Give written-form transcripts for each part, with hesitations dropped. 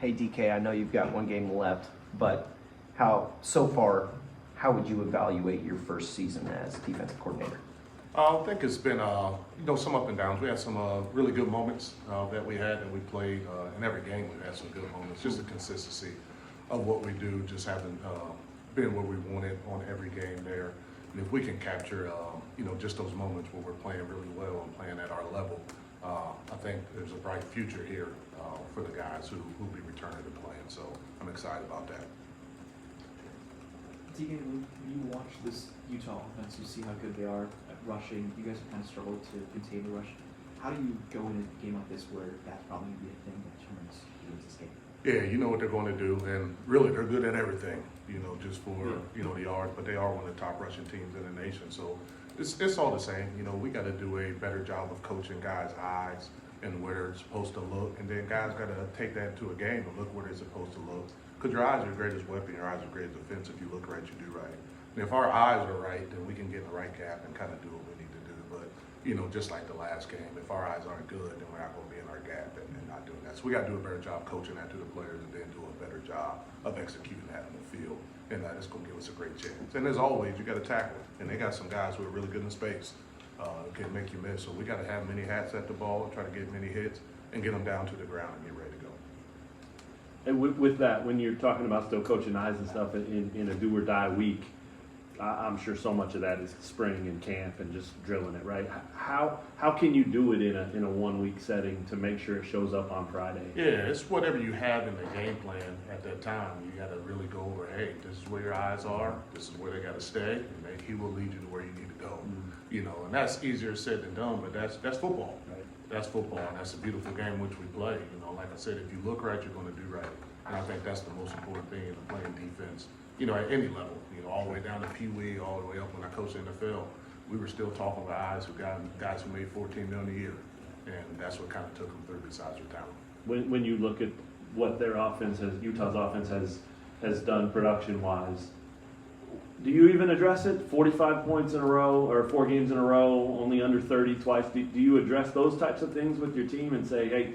Hey DK, I know you've got one game left, but so far, how would you evaluate your first season as defensive coordinator? I think it's been some up and downs. We had some really good moments that we played in every game. We've had some good moments. Just the consistency of what we do just hasn't been where we wanted on every game there. And if we can capture just those moments where we're playing really well and playing at our level, I think there's a bright future here for the guys who'll be returning to playing. So I'm excited about that. DK, when you watch this Utah offense, you see how good they are at rushing. You guys have kind of struggled to contain the rush. How do you go in a game like this where that's probably going to be a thing that turns this game? Yeah, you know what they're going to do, and really they're good at everything, just for, the yards, but they are one of the top rushing teams in the nation. So it's all the same. We got to do a better job of coaching guys' eyes and where they're supposed to look, and then guys got to take that to a game and look where they're supposed to look. Because your eyes are your greatest weapon, your eyes are your greatest defense. If you look right, you do right. And if our eyes are right, then we can get in the right gap and kind of do what we need to do. But, just like the last game, if our eyes aren't good, then we're not going to be in our gap and not doing that. So we got to do a better job coaching that to the players and then do a better job of executing that in the field. And that's going to give us a great chance. And as always, you got to tackle. And they got some guys who are really good in space, can make you miss. So we got to have many hats at the ball, try to get many hits, and get them down to the ground and get ready to go. And with that, when you're talking about still coaching eyes and stuff in a do or die week, I'm sure so much of that is spring and camp and just drilling it, right? How can you do it in a 1 week setting to make sure it shows up on Friday? Yeah, it's whatever you have in the game plan at that time. You got to really go over, hey, this is where your eyes are, this is where they got to stay, and he will lead you to where you need to go. Mm-hmm. And that's easier said than done, but that's football. Right. That's football, and that's a beautiful game which we play. Like I said, if you look right, you're going to do right. And I think that's the most important thing in playing defense, at any level, all the way down to Pee Wee, all the way up when I coached the NFL. We were still talking about guys who made $14 million a year, and that's what kind of took them through besides their talent. When you look at what their Utah's offense has done production-wise, do you even address it? 45 points in a row or 4 games in a row, only under 30 twice. Do you address those types of things with your team and say, hey,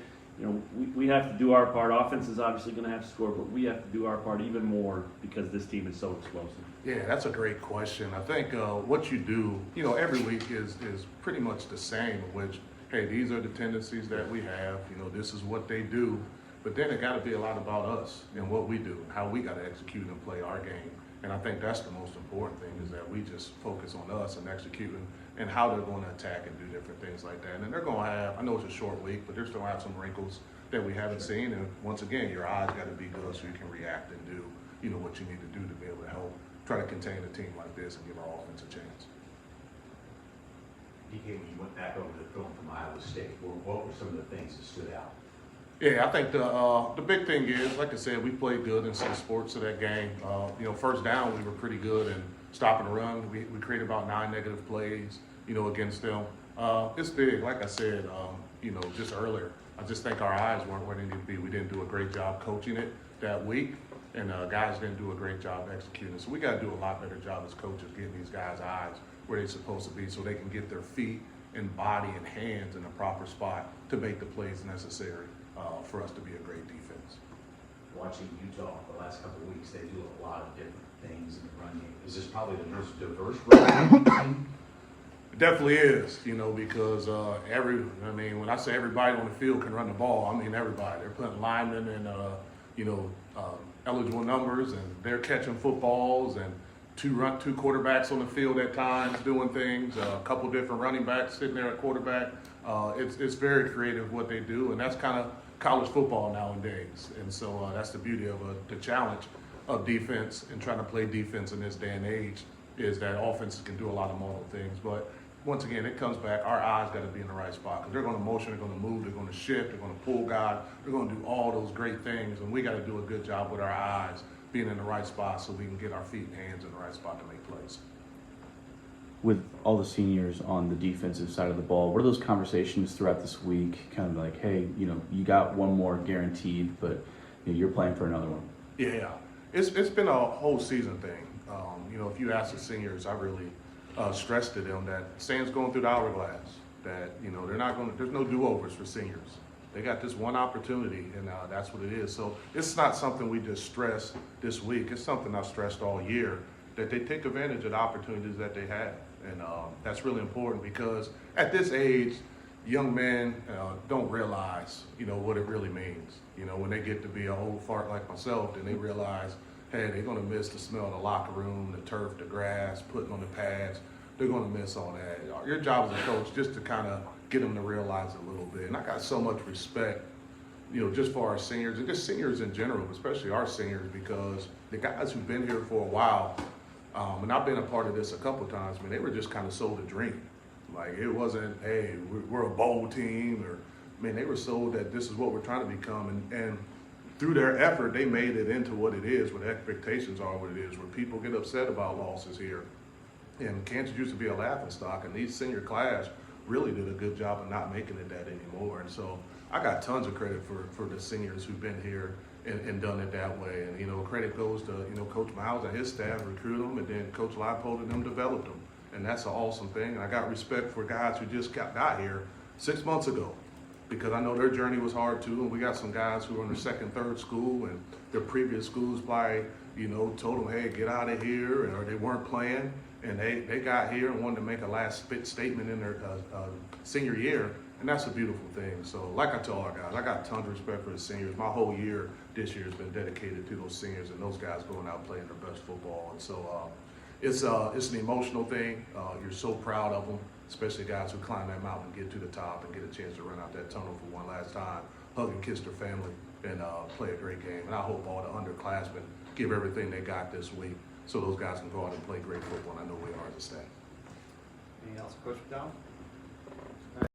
we have to do our part. Offense is obviously going to have to score, but we have to do our part even more because this team is so explosive. Yeah, that's a great question. I think what you do, every week is pretty much the same, which, hey, these are the tendencies that we have. This is what they do. But then it got to be a lot about us and what we do, how we got to execute and play our game. And I think that's the most important thing is that we just focus on us and executing and how they're going to attack and do different things like that. And they're going to have, I know it's a short week, but they're still going to have some wrinkles that we haven't seen. And once again, your eyes got to be good so you can react and do, what you need to do to be able to help try to contain a team like this and give our offense a chance. DK, when you went back over the film from Iowa State, what were some of the things that stood out? Yeah, I think the big thing is, like I said, we played good in some sports of that game. First down, we were pretty good in stopping the run. We created about 9 negative plays, against them. It's big, like I said, just earlier. I just think our eyes weren't where they need to be. We didn't do a great job coaching it that week, and guys didn't do a great job executing. So we got to do a lot better job as coaches getting these guys' eyes where they're supposed to be so they can get their feet and body and hands in the proper spot to make the plays necessary for us to be a great defense. Watching Utah the last couple of weeks, they do a lot of different things in the run game. Is this probably the most diverse run game? It definitely is, because when I say everybody on the field can run the ball, I mean everybody. They're putting linemen and, eligible numbers, and they're catching footballs, and two quarterbacks on the field at times doing things, a couple different running backs sitting there at quarterback. It's very creative what they do, and that's kind of college football nowadays. And so that's the beauty of the challenge of defense and trying to play defense in this day and age is that offenses can do a lot of multiple things. But once again, it comes back, our eyes got to be in the right spot because they're going to motion, they're going to move, they're going to shift, they're going to pull guys, they're going to do all those great things, and we got to do a good job with our eyes being in the right spot so we can get our feet and hands in the right spot to make plays. With all the seniors on the defensive side of the ball, what are those conversations throughout this week? Kind of like, hey, you got one more guaranteed, but you're playing for another one. Yeah, it's been a whole season thing. If you ask the seniors, I really stress to them that Sam's going through the hourglass. That they're not going. There's no do-overs for seniors. They got this one opportunity, and that's what it is. So it's not something we just stress this week. It's something I've stressed all year, that they take advantage of the opportunities that they have. And that's really important, because at this age, young men don't realize, what it really means. When they get to be an old fart like myself, then they realize, hey, they're going to miss the smell of the locker room, the turf, the grass, putting on the pads. They're going to miss all that. Your job as a coach, just to kind of get them to realize it a little bit. And I got so much respect, just for our seniors, and just seniors in general, especially our seniors, because the guys who've been here for a while, and I've been a part of this a couple times, they were just kind of sold a dream. Like, it wasn't, hey, we're a bowl team, or, they were sold that this is what we're trying to become. And through their effort, they made it into what it is, what the expectations are, what it is, where people get upset about losses here. And Kansas used to be a laughingstock, and these senior class really did a good job of not making it that anymore. And so I got tons of credit for the seniors who've been here and done it that way. And, credit goes to, Coach Miles and his staff recruited them, and then Coach Leipold and them developed them. And that's an awesome thing. And I got respect for guys who just got here 6 months ago, because I know their journey was hard too. And we got some guys who are in their second, third school, and their previous schools probably, told them, hey, get out of here, or they weren't playing. And they got here and wanted to make a last statement in their senior year, and that's a beautiful thing. So like I tell our guys, I got tons of respect for the seniors. My whole year this year has been dedicated to those seniors and those guys going out playing their best football. And so it's an emotional thing. You're so proud of them, especially guys who climb that mountain and get to the top and get a chance to run out that tunnel for one last time, hug and kiss their family, and play a great game. And I hope all the underclassmen give everything they got this week, so those guys can go out and play great football. And I know we are as a staff. Anything else, Coach McDonald?